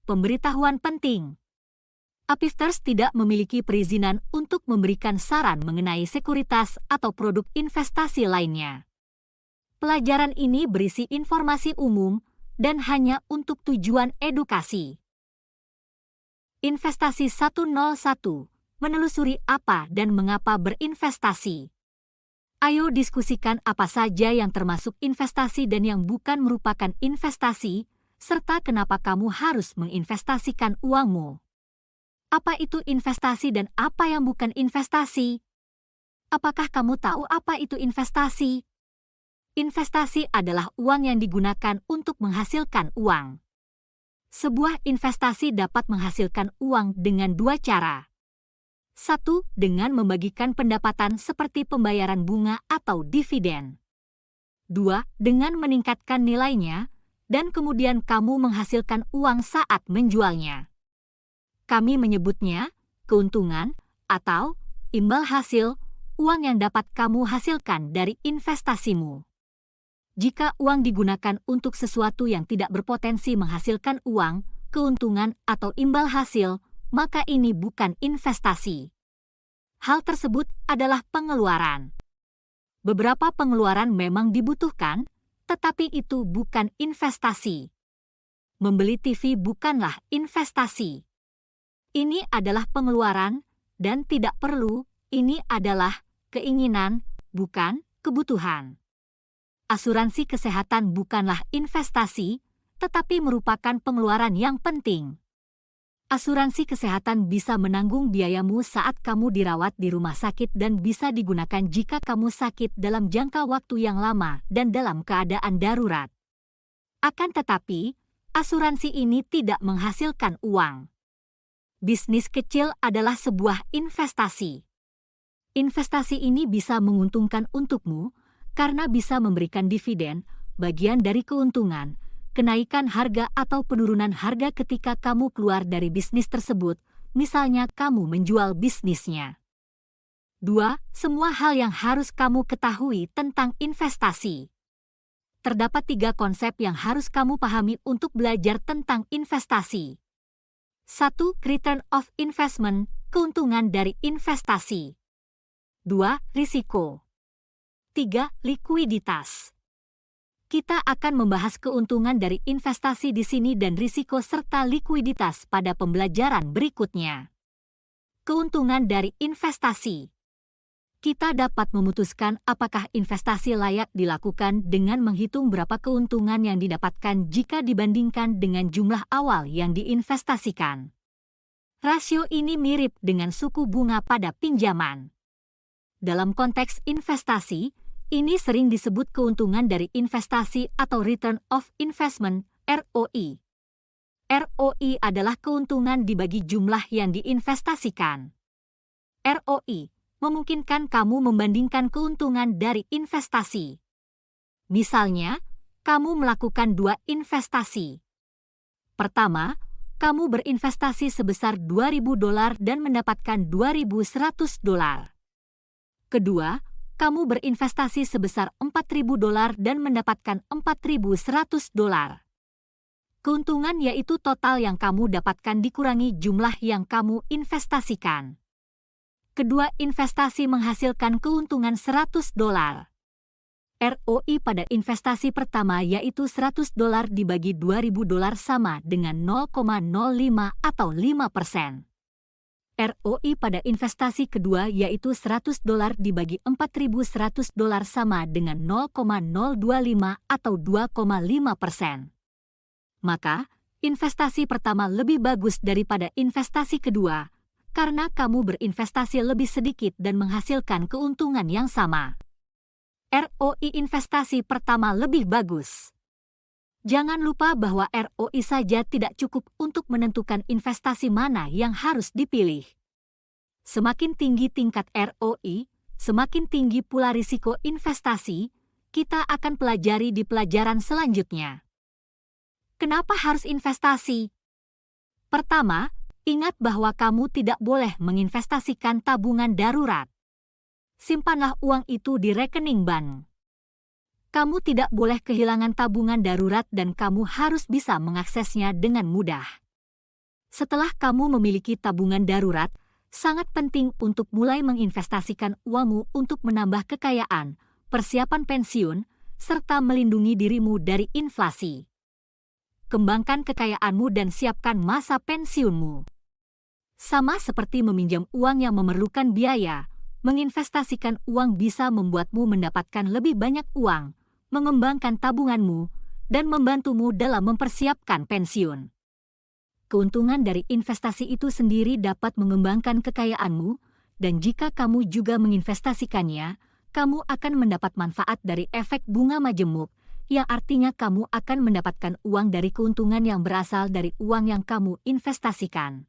Pemberitahuan penting. Apifters tidak memiliki perizinan untuk memberikan saran mengenai sekuritas atau produk investasi lainnya. Pelajaran ini berisi informasi umum dan hanya untuk tujuan edukasi. Investasi 101. Menelusuri apa dan mengapa berinvestasi. Ayo diskusikan apa saja yang termasuk investasi dan yang bukan merupakan investasi, serta kenapa kamu harus menginvestasikan uangmu. Apa itu investasi dan apa yang bukan investasi? Apakah kamu tahu apa itu investasi? Investasi adalah uang yang digunakan untuk menghasilkan uang. Sebuah investasi dapat menghasilkan uang dengan dua cara. 1. Dengan membagikan pendapatan seperti pembayaran bunga atau dividen. 2. Dengan meningkatkan nilainya, dan kemudian kamu menghasilkan uang saat menjualnya. Kami menyebutnya keuntungan atau imbal hasil, uang yang dapat kamu hasilkan dari investasimu. Jika uang digunakan untuk sesuatu yang tidak berpotensi menghasilkan uang, keuntungan atau imbal hasil, maka ini bukan investasi. Hal tersebut adalah pengeluaran. Beberapa pengeluaran memang dibutuhkan, tetapi itu bukan investasi. Membeli TV bukanlah investasi. Ini adalah pengeluaran dan tidak perlu, ini adalah keinginan, bukan kebutuhan. Asuransi kesehatan bukanlah investasi, tetapi merupakan pengeluaran yang penting. Asuransi kesehatan bisa menanggung biayamu saat kamu dirawat di rumah sakit dan bisa digunakan jika kamu sakit dalam jangka waktu yang lama dan dalam keadaan darurat. Akan tetapi, asuransi ini tidak menghasilkan uang. Bisnis kecil adalah sebuah investasi. Investasi ini bisa menguntungkan untukmu karena bisa memberikan dividen, bagian dari keuntungan, kenaikan harga atau penurunan harga ketika kamu keluar dari bisnis tersebut, misalnya kamu menjual bisnisnya. 2. Semua hal yang harus kamu ketahui tentang investasi. Terdapat 3 konsep yang harus kamu pahami untuk belajar tentang investasi. 1. Return of investment, keuntungan dari investasi. 2. Risiko. 3. Likuiditas. Kita akan membahas keuntungan dari investasi di sini dan risiko serta likuiditas pada pembelajaran berikutnya. Keuntungan dari investasi. Kita dapat memutuskan apakah investasi layak dilakukan dengan menghitung berapa keuntungan yang didapatkan jika dibandingkan dengan jumlah awal yang diinvestasikan. Rasio ini mirip dengan suku bunga pada pinjaman. Dalam konteks investasi, ini sering disebut keuntungan dari investasi atau return of investment, ROI. ROI adalah keuntungan dibagi jumlah yang diinvestasikan. ROI memungkinkan kamu membandingkan keuntungan dari investasi. Misalnya, kamu melakukan 2 investasi. Pertama, kamu berinvestasi sebesar $2.000 dan mendapatkan $2.100. Kedua, kamu berinvestasi sebesar $4.000 dan mendapatkan $4.100. Keuntungan yaitu total yang kamu dapatkan dikurangi jumlah yang kamu investasikan. Kedua investasi menghasilkan keuntungan $100. ROI pada investasi pertama yaitu $100 dibagi $2.000 sama dengan 0,05 atau 5%. ROI pada investasi kedua yaitu $100 dibagi $4.100 sama dengan 0,025 atau 2,5%. Maka, investasi pertama lebih bagus daripada investasi kedua, karena kamu berinvestasi lebih sedikit dan menghasilkan keuntungan yang sama. ROI investasi pertama lebih bagus. Jangan lupa bahwa ROI saja tidak cukup untuk menentukan investasi mana yang harus dipilih. Semakin tinggi tingkat ROI, semakin tinggi pula risiko investasi, kita akan pelajari di pelajaran selanjutnya. Kenapa harus investasi? Pertama, ingat bahwa kamu tidak boleh menginvestasikan tabungan darurat. Simpanlah uang itu di rekening bank. Kamu tidak boleh kehilangan tabungan darurat dan kamu harus bisa mengaksesnya dengan mudah. Setelah kamu memiliki tabungan darurat, sangat penting untuk mulai menginvestasikan uangmu untuk menambah kekayaan, persiapan pensiun, serta melindungi dirimu dari inflasi. Kembangkan kekayaanmu dan siapkan masa pensiunmu. Sama seperti meminjam uang yang memerlukan biaya, menginvestasikan uang bisa membuatmu mendapatkan lebih banyak uang, mengembangkan tabunganmu, dan membantumu dalam mempersiapkan pensiun. Keuntungan dari investasi itu sendiri dapat mengembangkan kekayaanmu, dan jika kamu juga menginvestasikannya, kamu akan mendapat manfaat dari efek bunga majemuk, yang artinya kamu akan mendapatkan uang dari keuntungan yang berasal dari uang yang kamu investasikan.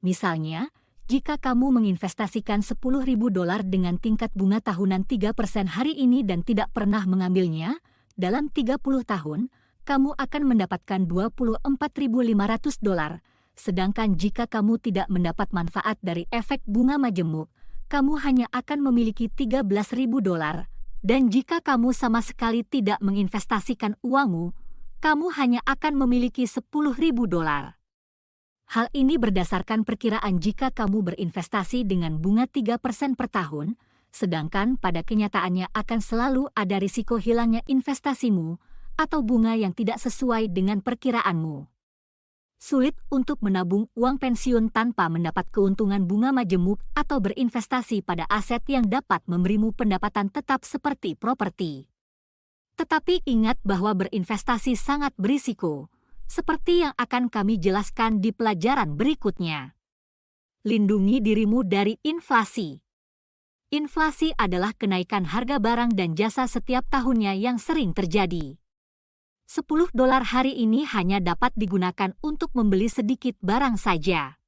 Misalnya, jika kamu menginvestasikan $10.000 dengan tingkat bunga tahunan 3% hari ini dan tidak pernah mengambilnya, dalam 30 tahun, kamu akan mendapatkan $24.500. Sedangkan jika kamu tidak mendapat manfaat dari efek bunga majemuk, kamu hanya akan memiliki $13.000. Dan jika kamu sama sekali tidak menginvestasikan uangmu, kamu hanya akan memiliki $10.000. Hal ini berdasarkan perkiraan jika kamu berinvestasi dengan bunga 3% per tahun, sedangkan pada kenyataannya akan selalu ada risiko hilangnya investasimu atau bunga yang tidak sesuai dengan perkiraanmu. Sulit untuk menabung uang pensiun tanpa mendapat keuntungan bunga majemuk atau berinvestasi pada aset yang dapat memberimu pendapatan tetap seperti properti. Tetapi ingat bahwa berinvestasi sangat berisiko, seperti yang akan kami jelaskan di pelajaran berikutnya. Lindungi dirimu dari inflasi. Inflasi adalah kenaikan harga barang dan jasa setiap tahunnya yang sering terjadi. $10 hari ini hanya dapat digunakan untuk membeli sedikit barang saja.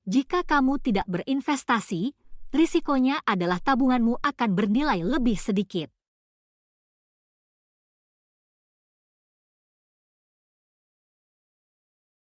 Jika kamu tidak berinvestasi, risikonya adalah tabunganmu akan bernilai lebih sedikit.